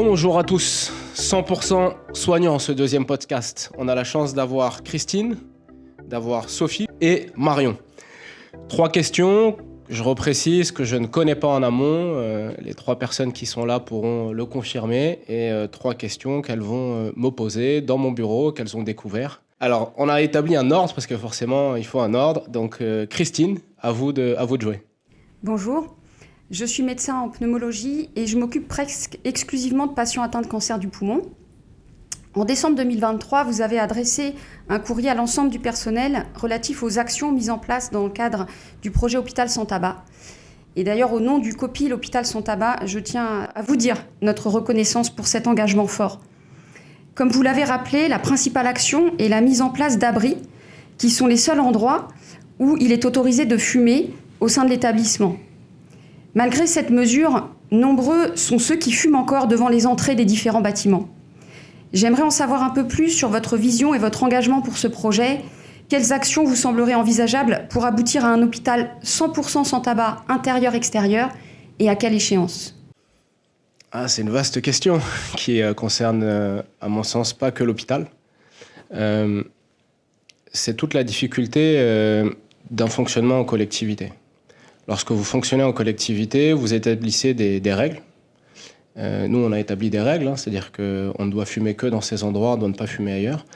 Bonjour à tous, 100% soignant ce deuxième podcast. On a la chance d'avoir Christine, d'avoir Sophie et Marion. 3 questions, je reprécise que je ne connais pas en amont. Les 3 personnes qui sont là pourront le confirmer. Et 3 questions qu'elles vont me poser dans mon bureau, qu'elles ont découvert. Alors, on a établi un ordre parce que forcément, il faut un ordre. Donc, Christine, à vous de jouer. Bonjour. Je suis médecin en pneumologie et je m'occupe presque exclusivement de patients atteints de cancer du poumon. En décembre 2023, vous avez adressé un courrier à l'ensemble du personnel relatif aux actions mises en place dans le cadre du projet Hôpital Sans Tabac. Et d'ailleurs, au nom du COPI l'Hôpital Sans Tabac, je tiens à vous dire notre reconnaissance pour cet engagement fort. Comme vous l'avez rappelé, la principale action est la mise en place d'abris, qui sont les seuls endroits où il est autorisé de fumer au sein de l'établissement. Malgré cette mesure, nombreux sont ceux qui fument encore devant les entrées des différents bâtiments. J'aimerais en savoir un peu plus sur votre vision et votre engagement pour ce projet. Quelles actions vous sembleraient envisageables pour aboutir à un hôpital 100% sans tabac intérieur-extérieur et à quelle échéance ? C'est une vaste question qui concerne, à mon sens, pas que l'hôpital. C'est toute la difficulté d'un fonctionnement en collectivité. Lorsque vous fonctionnez en collectivité, vous établissez des règles. Nous, on a établi des règles, c'est-à-dire qu'on ne doit fumer que dans ces endroits, on ne doit pas fumer ailleurs.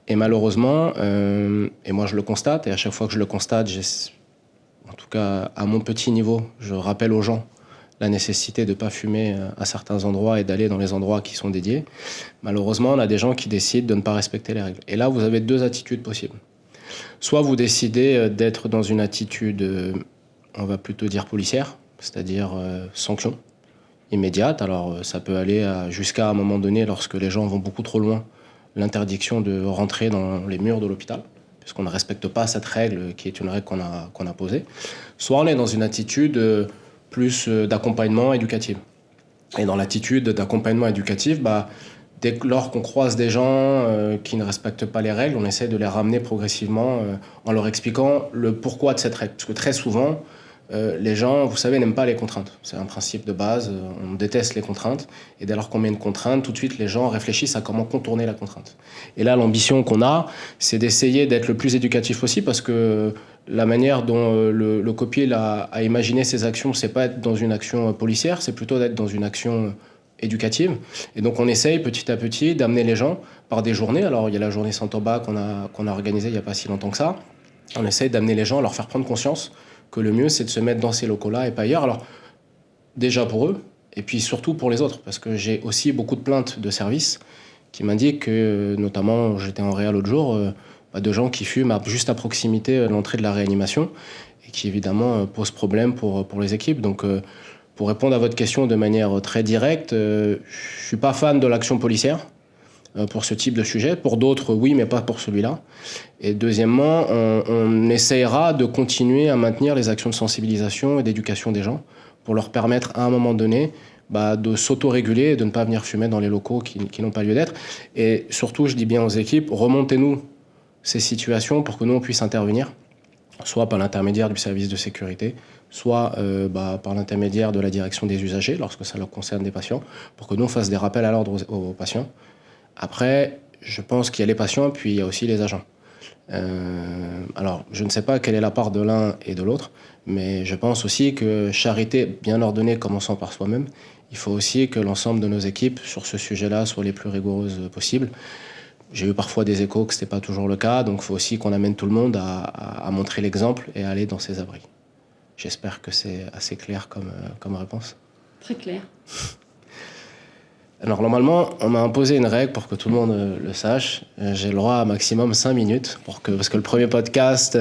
Et malheureusement, et moi je le constate, et à chaque fois que je le constate, en tout cas à mon petit niveau, je rappelle aux gens la nécessité de ne pas fumer à certains endroits et d'aller dans les endroits qui sont dédiés. Malheureusement, on a des gens qui décident de ne pas respecter les règles. Et là, vous avez 2 attitudes possibles. Soit vous décidez d'être dans une attitude... on va plutôt dire policière, c'est-à-dire sanction immédiate. Alors ça peut aller jusqu'à un moment donné, lorsque les gens vont beaucoup trop loin, l'interdiction de rentrer dans les murs de l'hôpital, puisqu'on ne respecte pas cette règle qui est une règle qu'on a posée. Soit on est dans une attitude plus d'accompagnement éducatif. Et dans l'attitude d'accompagnement éducatif, dès lors qu'on croise des gens qui ne respectent pas les règles, on essaie de les ramener progressivement en leur expliquant le pourquoi de cette règle. Parce que très souvent, les gens, vous savez, n'aiment pas les contraintes. C'est un principe de base, on déteste les contraintes. Et dès lors qu'on met une contrainte, tout de suite, les gens réfléchissent à comment contourner la contrainte. Et là, l'ambition qu'on a, c'est d'essayer d'être le plus éducatif possible, parce que la manière dont le COPI a imaginé ses actions, c'est pas être dans une action policière, c'est plutôt d'être dans une action éducative. Et donc, on essaye petit à petit d'amener les gens par des journées. Alors, il y a la journée Sans Tabac qu'on a organisée il n'y a pas si longtemps que ça. On essaye d'amener les gens, leur faire prendre conscience que le mieux, c'est de se mettre dans ces locaux-là et pas ailleurs. Alors, déjà pour eux, et puis surtout pour les autres, parce que j'ai aussi beaucoup de plaintes de services qui m'indiquent que, notamment, j'étais en réa l'autre jour, de gens qui fument juste à proximité de l'entrée de la réanimation et qui, évidemment, posent problème pour les équipes. Donc, pour répondre à votre question de manière très directe, je ne suis pas fan de l'action policière pour ce type de sujet. Pour d'autres, oui, mais pas pour celui-là. Et deuxièmement, on essaiera de continuer à maintenir les actions de sensibilisation et d'éducation des gens pour leur permettre à un moment donné de s'auto-réguler et de ne pas venir fumer dans les locaux qui n'ont pas lieu d'être. Et surtout, je dis bien aux équipes, remontez-nous ces situations pour que nous, on puisse intervenir, soit par l'intermédiaire du service de sécurité, soit par l'intermédiaire de la direction des usagers, lorsque ça leur concerne des patients, pour que nous, on fasse des rappels à l'ordre aux patients. Après, je pense qu'il y a les patients, puis il y a aussi les agents. Alors, je ne sais pas quelle est la part de l'un et de l'autre, mais je pense aussi que charité bien ordonnée, commençant par soi-même, il faut aussi que l'ensemble de nos équipes, sur ce sujet-là, soient les plus rigoureuses possibles. J'ai eu parfois des échos que ce n'était pas toujours le cas, donc il faut aussi qu'on amène tout le monde à montrer l'exemple et à aller dans ces abris. J'espère que c'est assez clair comme réponse. Très clair. Alors normalement, on m'a imposé une règle pour que tout le monde le sache. J'ai le droit à maximum 5 minutes, parce que le premier podcast,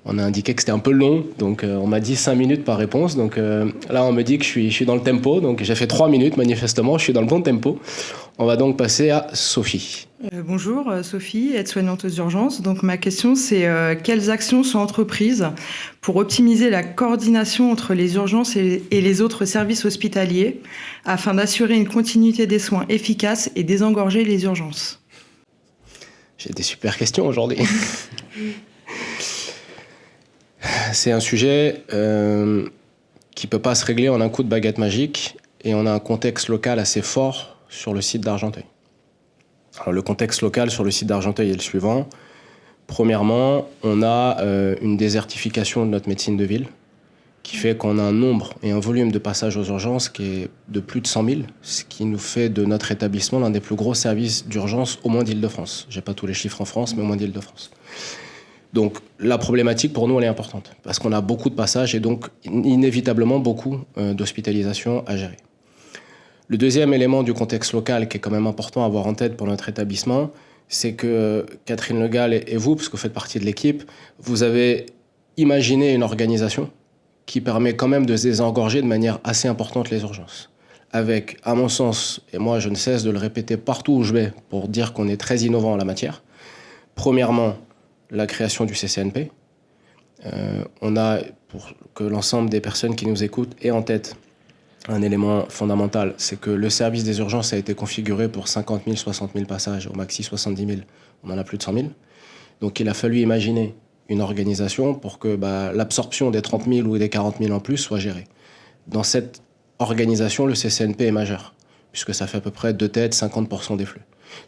on a indiqué que c'était un peu long, donc on m'a dit 5 minutes par réponse. Donc là, on me dit que je suis dans le tempo, donc j'ai fait 3 minutes manifestement, je suis dans le bon tempo. On va donc passer à Sophie. Bonjour, Sophie, aide-soignante aux urgences. Donc ma question, c'est quelles actions sont entreprises pour optimiser la coordination entre les urgences et les autres services hospitaliers afin d'assurer une continuité des soins efficace et désengorger les urgences ? J'ai des super questions aujourd'hui. C'est un sujet qui ne peut pas se régler en un coup de baguette magique, et on a un contexte local assez fort sur le site d'Argenteuil. Alors, le contexte local sur le site d'Argenteuil est le suivant. Premièrement, on a une désertification de notre médecine de ville qui fait qu'on a un nombre et un volume de passages aux urgences qui est de plus de 100 000, ce qui nous fait de notre établissement l'un des plus gros services d'urgence au moins d'Île-de-France. Je n'ai pas tous les chiffres en France, mais au moins d'Île-de-France. Donc la problématique pour nous, elle est importante, parce qu'on a beaucoup de passages et donc inévitablement beaucoup d'hospitalisations à gérer. Le deuxième élément du contexte local qui est quand même important à avoir en tête pour notre établissement, c'est que Catherine Le Gall et vous, parce que vous faites partie de l'équipe, vous avez imaginé une organisation qui permet quand même de désengorger de manière assez importante les urgences. Avec, à mon sens, et moi je ne cesse de le répéter partout où je vais pour dire qu'on est très innovant en la matière, premièrement, la création du CCNP. On a, pour que l'ensemble des personnes qui nous écoutent aient en tête un élément fondamental, c'est que le service des urgences a été configuré pour 50 000, 60 000 passages, au maxi 70 000, on en a plus de 100 000. Donc il a fallu imaginer une organisation pour que l'absorption des 30 000 ou des 40 000 en plus soit gérée. Dans cette organisation, le CCNP est majeur, puisque ça fait à peu près 2 têtes, 50% des flux.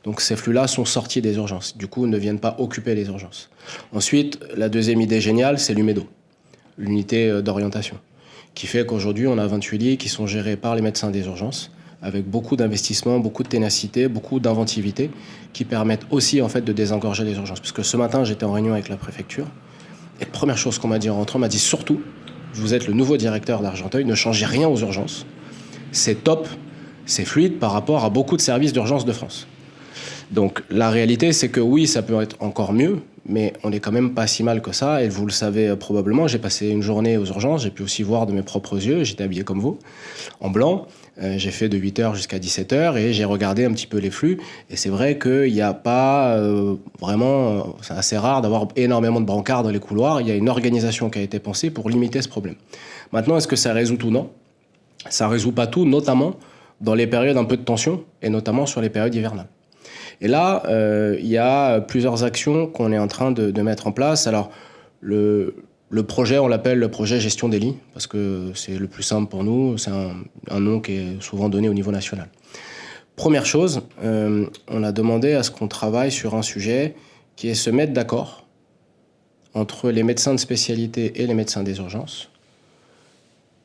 Donc ces flux-là sont sortis des urgences, du coup ne viennent pas occuper les urgences. Ensuite, la deuxième idée géniale, c'est l'UMEDO, l'unité d'orientation, qui fait qu'aujourd'hui, on a 28 lits qui sont gérés par les médecins des urgences, avec beaucoup d'investissement, beaucoup de ténacité, beaucoup d'inventivité, qui permettent aussi en fait, de désengorger les urgences. Parce que ce matin, j'étais en réunion avec la préfecture, et la première chose qu'on m'a dit en rentrant, on m'a dit surtout, vous êtes le nouveau directeur d'Argenteuil, ne changez rien aux urgences. C'est top, c'est fluide par rapport à beaucoup de services d'urgence de France. Donc la réalité, c'est que oui, ça peut être encore mieux, mais on n'est quand même pas si mal que ça, et vous le savez probablement, j'ai passé une journée aux urgences, j'ai pu aussi voir de mes propres yeux, j'étais habillé comme vous, en blanc, j'ai fait de 8h jusqu'à 17h, et j'ai regardé un petit peu les flux, et c'est vrai qu'il n'y a pas vraiment, c'est assez rare d'avoir énormément de brancards dans les couloirs, il y a une organisation qui a été pensée pour limiter ce problème. Maintenant, est-ce que ça résout tout? Non. Ça ne résout pas tout, notamment dans les périodes un peu de tension, et notamment sur les périodes hivernales. Et là, il y a plusieurs actions qu'on est en train de mettre en place. Alors, le projet, on l'appelle le projet gestion des lits, parce que c'est le plus simple pour nous. C'est un nom qui est souvent donné au niveau national. Première chose, on a demandé à ce qu'on travaille sur un sujet qui est se mettre d'accord entre les médecins de spécialité et les médecins des urgences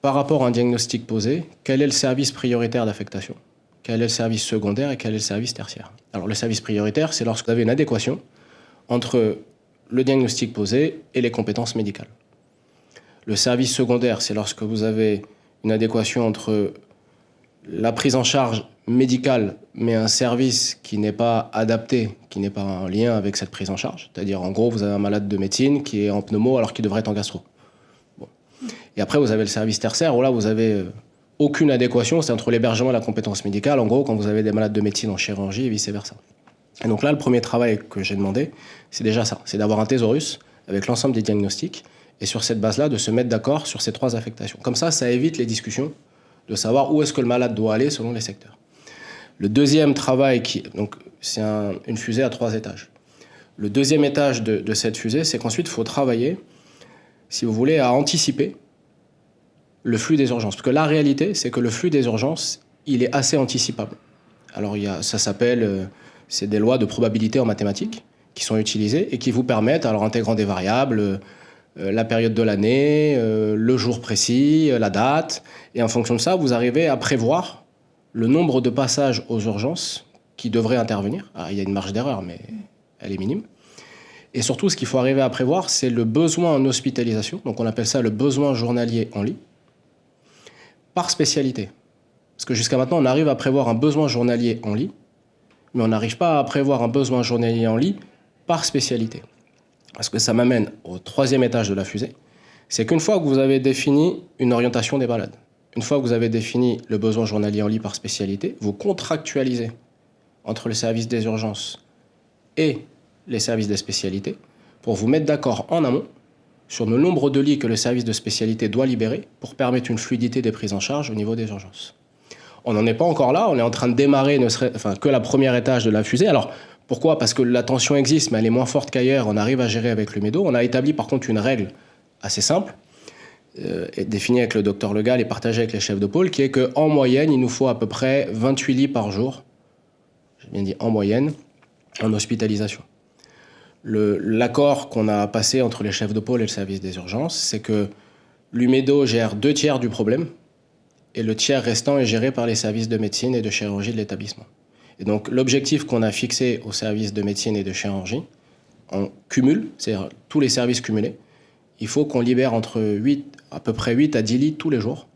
par rapport à un diagnostic posé. Quel est le service prioritaire d'affectation ? Quel est le service secondaire et quel est le service tertiaire? Alors le service prioritaire, c'est lorsque vous avez une adéquation entre le diagnostic posé et les compétences médicales. Le service secondaire, c'est lorsque vous avez une adéquation entre la prise en charge médicale, mais un service qui n'est pas adapté, qui n'est pas en lien avec cette prise en charge. C'est-à-dire, en gros, vous avez un malade de médecine qui est en pneumo alors qu'il devrait être en gastro. Bon. Et après, vous avez le service tertiaire, où là, vous avez aucune adéquation, c'est entre l'hébergement et la compétence médicale, en gros, quand vous avez des malades de médecine en chirurgie et vice-versa. Et donc là, le premier travail que j'ai demandé, c'est déjà ça, c'est d'avoir un thésaurus avec l'ensemble des diagnostics, et sur cette base-là, de se mettre d'accord sur ces 3 affectations. Comme ça évite les discussions de savoir où est-ce que le malade doit aller selon les secteurs. Le deuxième travail, donc c'est une fusée à 3 étages. Le deuxième étage de cette fusée, c'est qu'ensuite, il faut travailler, si vous voulez, à anticiper le flux des urgences. Parce que la réalité, c'est que le flux des urgences, il est assez anticipable. Alors, ça s'appelle, c'est des lois de probabilité en mathématiques qui sont utilisées et qui vous permettent, alors intégrant des variables, la période de l'année, le jour précis, la date, et en fonction de ça, vous arrivez à prévoir le nombre de passages aux urgences qui devraient intervenir. Alors, il y a une marge d'erreur, mais elle est minime. Et surtout, ce qu'il faut arriver à prévoir, c'est le besoin en hospitalisation. Donc, on appelle ça le besoin journalier en lit, par spécialité. Parce que jusqu'à maintenant, on arrive à prévoir un besoin journalier en lit, mais on n'arrive pas à prévoir un besoin journalier en lit par spécialité. Parce que ça m'amène au 3e étage de la fusée. C'est qu'une fois que vous avez défini une orientation des malades, une fois que vous avez défini le besoin journalier en lit par spécialité, vous contractualisez entre le service des urgences et les services des spécialités pour vous mettre d'accord en amont sur le nombre de lits que le service de spécialité doit libérer pour permettre une fluidité des prises en charge au niveau des urgences. On n'en est pas encore là, on est en train de démarrer que la première étage de la fusée. Alors, pourquoi? Parce que la tension existe, mais elle est moins forte qu'ailleurs, on arrive à gérer avec l'UMEDO. On a établi par contre une règle assez simple. est définie avec le docteur Legal et partagée avec les chefs de pôle, qui est qu'en moyenne, il nous faut à peu près 28 lits par jour, j'ai bien dit en moyenne, en hospitalisation. L'accord qu'on a passé entre les chefs de pôle et le service des urgences, c'est que l'Umedo gère 2/3 du problème et le tiers restant est géré par les services de médecine et de chirurgie de l'établissement. Et donc l'objectif qu'on a fixé aux services de médecine et de chirurgie, en cumul, c'est-à-dire tous les services cumulés, il faut qu'on libère à peu près 8 à 10 lits tous les jours.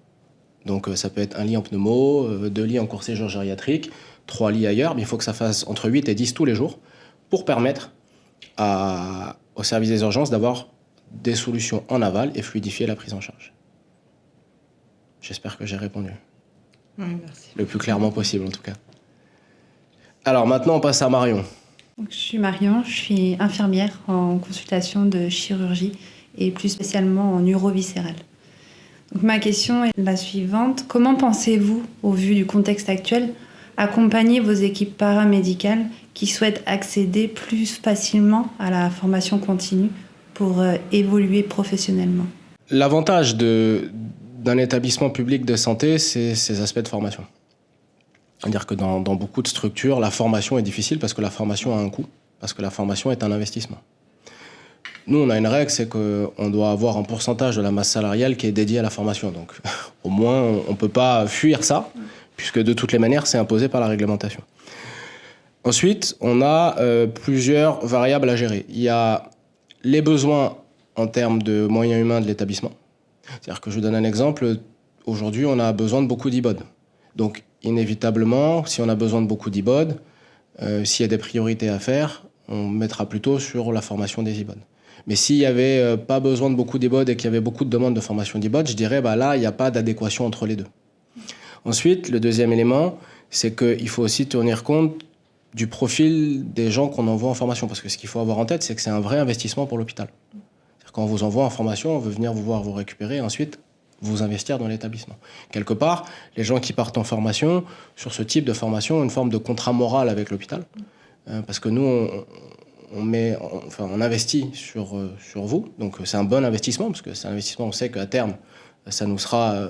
Donc ça peut être un lit en pneumo, 2 lits en court séjour gériatrique, 3 lits ailleurs, mais il faut que ça fasse entre 8 et 10 tous les jours pour permettre au service des urgences d'avoir des solutions en aval et fluidifier la prise en charge. J'espère que j'ai répondu. Oui, merci. Le plus clairement possible, en tout cas. Alors, maintenant, on passe à Marion. Donc, je suis Marion, je suis infirmière en consultation de chirurgie et plus spécialement en uroviscérale. Donc, ma question est la suivante. Comment pensez-vous, au vu du contexte actuel, accompagner vos équipes paramédicales qui souhaitent accéder plus facilement à la formation continue pour évoluer professionnellement? L'avantage d'un établissement public de santé, c'est ses aspects de formation. C'est-à-dire que dans beaucoup de structures, la formation est difficile parce que la formation a un coût, parce que la formation est un investissement. Nous, on a une règle, c'est qu'on doit avoir un pourcentage de la masse salariale qui est dédié à la formation. Donc, au moins, on ne peut pas fuir ça, puisque de toutes les manières, c'est imposé par la réglementation. Ensuite, on a plusieurs variables à gérer. Il y a les besoins en termes de moyens humains de l'établissement. C'est-à-dire que je vous donne un exemple. Aujourd'hui, on a besoin de beaucoup d'IBOD. Donc, inévitablement, si on a besoin de beaucoup d'IBOD, s'il y a des priorités à faire, on mettra plutôt sur la formation des IBOD. Mais s'il n'y avait pas besoin de beaucoup d'IBOD et qu'il y avait beaucoup de demandes de formation d'IBOD, je dirais, là, il n'y a pas d'adéquation entre les deux. Ensuite, le deuxième élément, c'est qu'il faut aussi tenir compte du profil des gens qu'on envoie en formation. Parce que ce qu'il faut avoir en tête, c'est que c'est un vrai investissement pour l'hôpital. C'est-à-dire quand on vous envoie en formation, on veut venir vous voir, vous récupérer, et ensuite vous investir dans l'établissement. Quelque part, les gens qui partent en formation, sur ce type de formation, ont une forme de contrat moral avec l'hôpital. Parce que nous, on investit sur vous. Donc c'est un bon investissement, parce que c'est un investissement, on sait qu'à terme, ça nous sera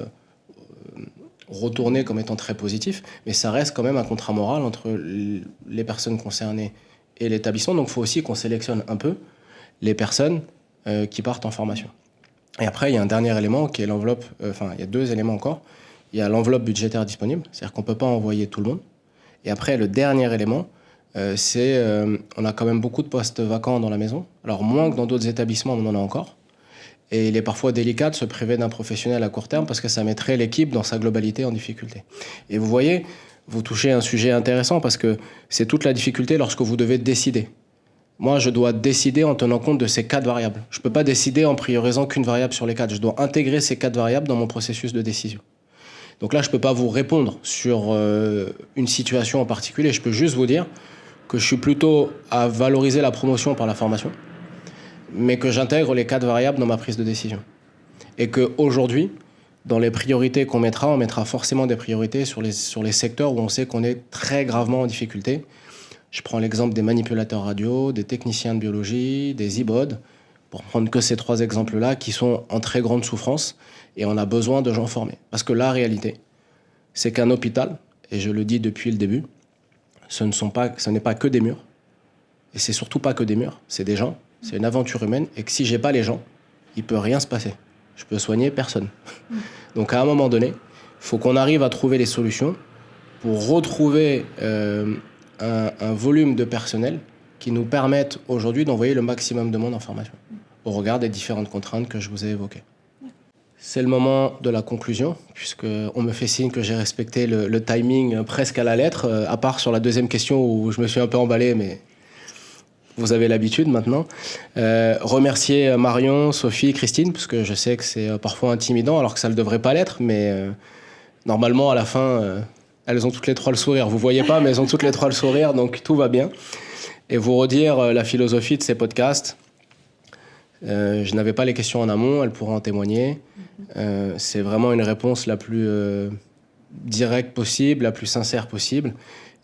retourné comme étant très positif, mais ça reste quand même un contrat moral entre les personnes concernées et l'établissement. Donc il faut aussi qu'on sélectionne un peu les personnes qui partent en formation. Et après, il y a un dernier élément qui est l'enveloppe, il y a 2 éléments encore. Il y a l'enveloppe budgétaire disponible, c'est-à-dire qu'on ne peut pas envoyer tout le monde. Et après, le dernier élément, c'est on a quand même beaucoup de postes vacants dans la maison. Alors moins que dans d'autres établissements, on en a encore. Et il est parfois délicat de se priver d'un professionnel à court terme parce que ça mettrait l'équipe dans sa globalité en difficulté. Et vous voyez, vous touchez un sujet intéressant parce que c'est toute la difficulté lorsque vous devez décider. Moi, je dois décider en tenant compte de ces 4 variables. Je ne peux pas décider en priorisant qu'une variable sur les 4. Je dois intégrer ces 4 variables dans mon processus de décision. Donc là, je ne peux pas vous répondre sur une situation en particulier. Je peux juste vous dire que je suis plutôt à valoriser la promotion par la formation, mais que j'intègre les 4 variables dans ma prise de décision. Et qu'aujourd'hui, dans les priorités qu'on mettra, on mettra forcément des priorités sur les secteurs où on sait qu'on est très gravement en difficulté. Je prends l'exemple des manipulateurs radio, des techniciens de biologie, des IBOD, pour prendre que ces 3 exemples-là qui sont en très grande souffrance et on a besoin de gens formés. Parce que la réalité, c'est qu'un hôpital, et je le dis depuis le début, ce n'est pas que des murs, et c'est surtout pas que des murs, c'est des gens, c'est une aventure humaine, et que si j'ai pas les gens, il peut rien se passer. Je peux soigner personne. Donc à un moment donné, il faut qu'on arrive à trouver les solutions pour retrouver un volume de personnel qui nous permette aujourd'hui d'envoyer le maximum de monde en formation, au regard des différentes contraintes que je vous ai évoquées. C'est le moment de la conclusion, puisqu'on me fait signe que j'ai respecté le timing presque à la lettre, à part sur la deuxième question où je me suis un peu emballé, mais vous avez l'habitude maintenant. Remercier Marion, Sophie, Christine, parce que je sais que c'est parfois intimidant, alors que ça ne le devrait pas l'être, mais normalement, à la fin... elles ont toutes les 3 le sourire. Vous ne voyez pas, mais elles ont toutes les 3 le sourire, donc tout va bien. Et vous redire la philosophie de ces podcasts. Je n'avais pas les questions en amont, elles pourront en témoigner. C'est vraiment une réponse la plus directe possible, la plus sincère possible.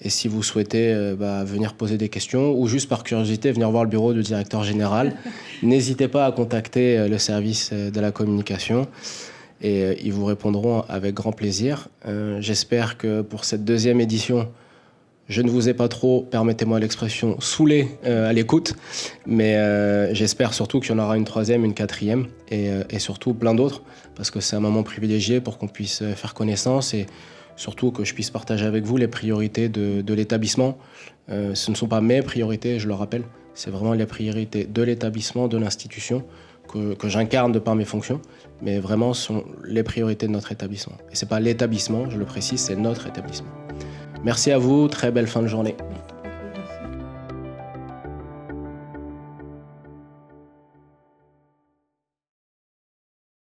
Et si vous souhaitez venir poser des questions ou juste par curiosité venir voir le bureau du directeur général, n'hésitez pas à contacter le service de la communication et ils vous répondront avec grand plaisir. J'espère que pour cette deuxième édition, je ne vous ai pas trop, permettez-moi l'expression, saoulé à l'écoute, mais j'espère surtout qu'il y en aura une troisième, une quatrième et surtout plein d'autres, parce que c'est un moment privilégié pour qu'on puisse faire connaissance et surtout que je puisse partager avec vous les priorités de l'établissement. Ce ne sont pas mes priorités, je le rappelle, c'est vraiment les priorités de l'établissement, de l'institution, que j'incarne de par mes fonctions, mais vraiment ce sont les priorités de notre établissement. Et ce n'est pas l'établissement, je le précise, c'est notre établissement. Merci à vous, très belle fin de journée.